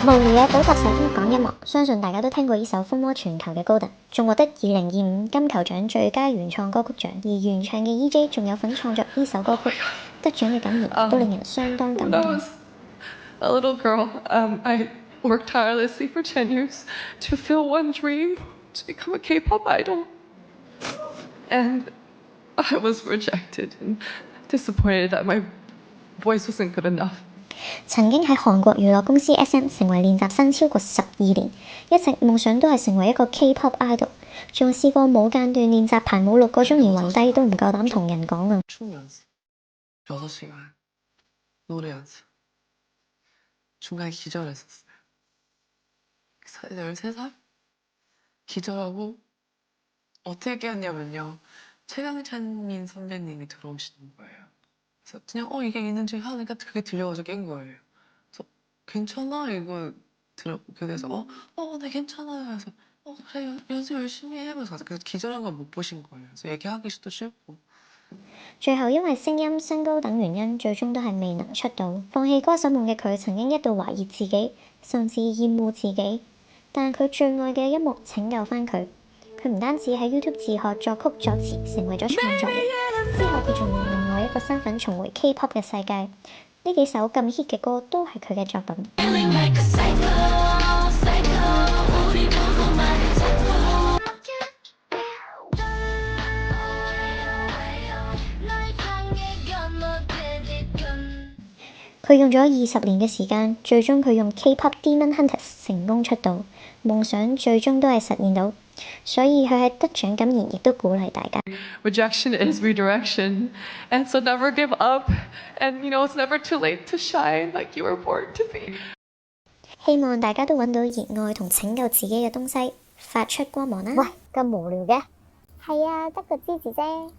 無聊嘅補習社講音樂，相信大家都聽過呢首風靡全球嘅高達，仲獲得2025金球獎最佳原創歌曲獎，而原唱嘅 EJ 仲有份創作呢首歌曲，得獎嘅感言都令人相當感 When I 動。was a little girl, I worked tirelessly for 10 years to fulfill one dream, to become a K-pop idol. And I was rejected and disappointed that my voice wasn't good enough. 曾經喺韓國娛樂公司 SM 成為練習生超過12年，一直夢想都係成為一個 K-pop idol，仲試過冇間斷練習排舞6個鐘，連暈低都唔夠膽同人講啊！ 춤 연습 6시간, 노래 연습. 중간에 기절했었어요. 13살? 기절하고 어떻게 깨었냐면요. 최강찬민 선배님이 들어오시는 거예요. 그래서 그냥 이게 있는지 하니까 그게 들려와서 깬 거예요. 그래서 괜찮아? 이거 들었고 그래서 네 괜찮아요. 그래서 그래 연습 열심히 해. 그래서 기절한 건 못 보신 거예요. 그래서 얘기하기도 싫고. 最後因為聲音、身高等原因，最終都係未能出道。放棄歌手夢嘅佢，曾經一度懷疑自己，甚至厭惡自己。但佢最愛嘅音樂拯救翻佢。佢唔單止喺 YouTube 自學作曲作詞，成為咗創作人。之後佢仲用另外一個身份重回 K-pop 嘅世界。呢幾首咁 hit 嘅歌都係佢嘅作品。佢用咗20年嘅時間，最終佢用 K-pop Demon Hunters 成功出道，夢想最終都係實現到，所以佢喺得獎感言亦都鼓勵大家。Rejection is redirection, and so never give up, and it's never too late to shine like you were born to be. 希望大家都揾到熱愛同拯救自己嘅東西，發出光芒啦！喂，咁無聊嘅？係啊，得個支持啫。